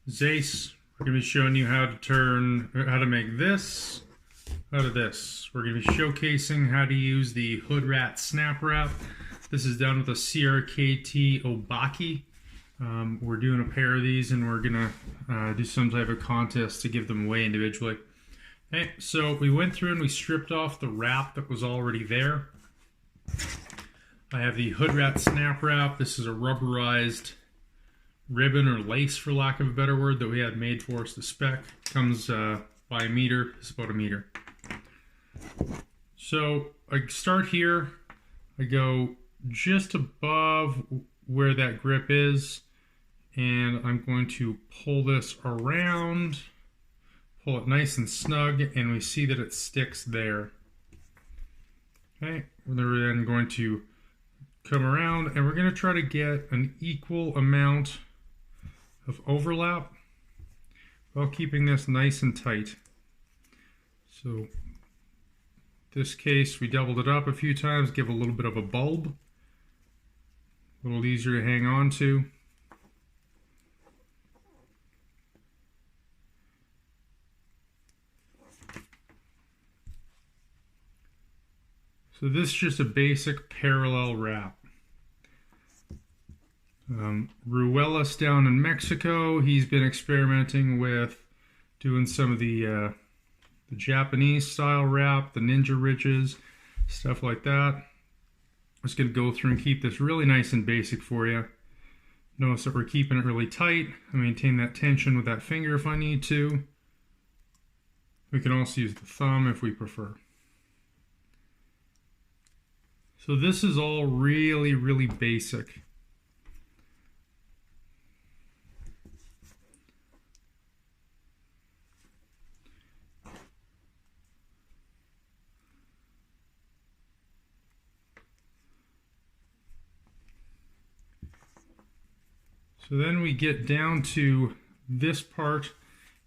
Zace, we're going to be showing you how to make this out of this. We're going to be showcasing how to use the HoodRat SnapWrap. This is done with a CRKT Obaki. We're doing a pair of these and we're going to do some type of contest to give them away individually. Okay, so we went through and we stripped off the wrap that was already there. I have the HoodRat SnapWrap. This is a rubberized ribbon or lace, for lack of a better word, that we had made for us to spec. Comes by a meter. It's about a meter. So I start here. I go just above where that grip is, and I'm going to pull this around, pull it nice and snug, and we see that it sticks there. Okay, we're then going to come around and we're going to try to get an equal amount of overlap while keeping this nice and tight. So this case, we doubled it up a few times, give a little bit of a bulb, a little easier to hang on to. So this is just a basic parallel wrap. Ruelas down in Mexico, he's been experimenting with doing some of the Japanese style wrap, the ninja ridges, stuff like that. I'm just going to go through and keep this really nice and basic for you. Notice that we're keeping it really tight. I maintain that tension with that finger if I need to. We can also use the thumb if we prefer. So this is all really, really basic. So then we get down to this part,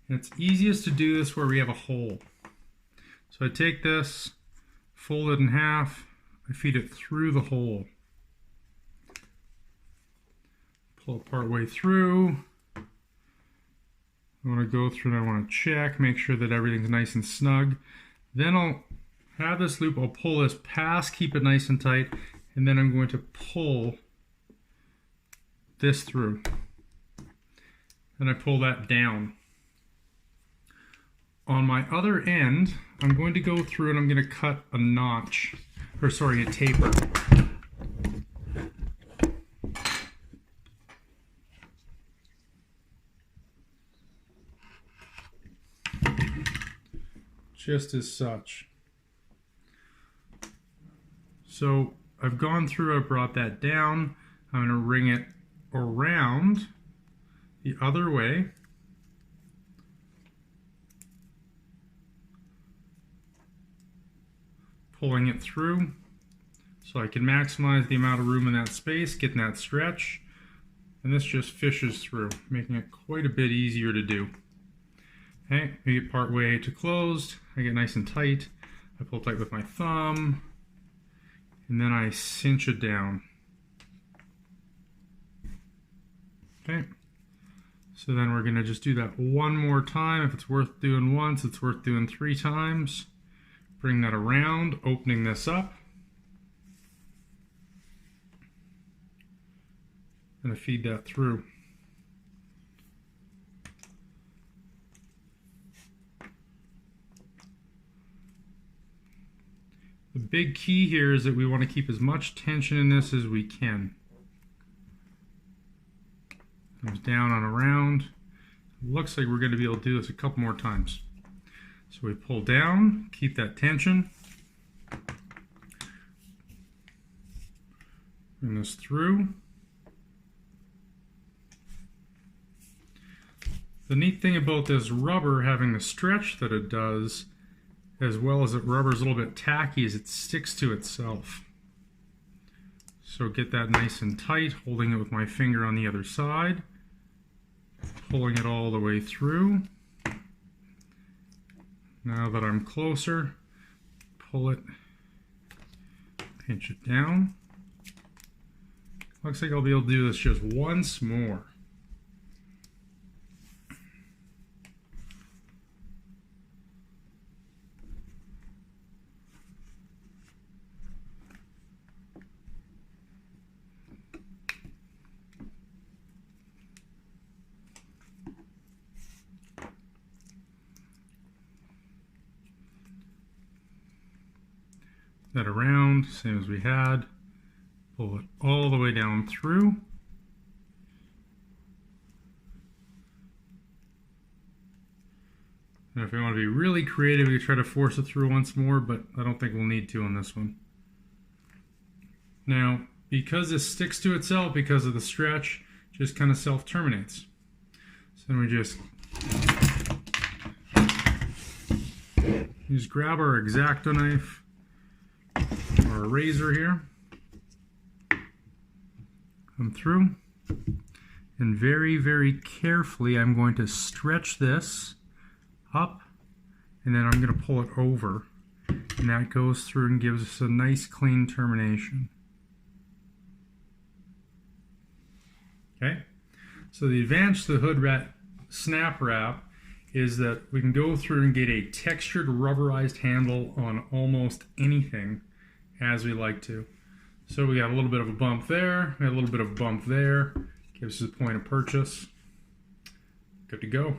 and it's easiest to do this where we have a hole. So I take this, fold it in half, I feed it through the hole. Pull it part way through. I want to go through and I want to check, make sure that everything's nice and snug. Then I'll have this loop, I'll pull this past, keep it nice and tight, and then I'm going to pull this through. And I pull that down. On my other end, I'm going to go through and I'm going to cut a notch, or sorry, a taper. Just as such. So I've gone through, I brought that down. I'm going to ring it around the other way. Pulling it through so I can maximize the amount of room in that space, getting that stretch. And this just fishes through, making it quite a bit easier to do. Okay, I get part way to closed, I get nice and tight, I pull tight with my thumb, and then I cinch it down. Okay, so then we're going to just do that one more time. If it's worth doing once, it's worth doing 3 times. Bring that around, opening this up. And I feed that through. The big key here is that we want to keep as much tension in this as we can. Comes down on around. Looks like we're going to be able to do this a couple more times. So we pull down, keep that tension. Bring this through. The neat thing about this rubber having the stretch that it does, as well as rubber is a little bit tacky, is it sticks to itself. So get that nice and tight, holding it with my finger on the other side. Pulling it all the way through. Now that I'm closer, pull it, pinch it down. Looks like I'll be able to do this just once more. that around, same as we had. Pull it all the way down through. And if we want to be really creative, we try to force it through once more, but I don't think we'll need to on this one. Now, because this sticks to itself because of the stretch, it just kind of self-terminates. So then we just grab our X-Acto knife or a razor here, come through, and very, very carefully I'm going to stretch this up, and then I'm going to pull it over, and that goes through and gives us a nice clean termination. Okay, so the advantage to the HoodRat SnapWrap is that we can go through and get a textured rubberized handle on almost anything as we like to. So we got a little bit of a bump there, a little bit of a bump there, gives us a point of purchase. Good to go.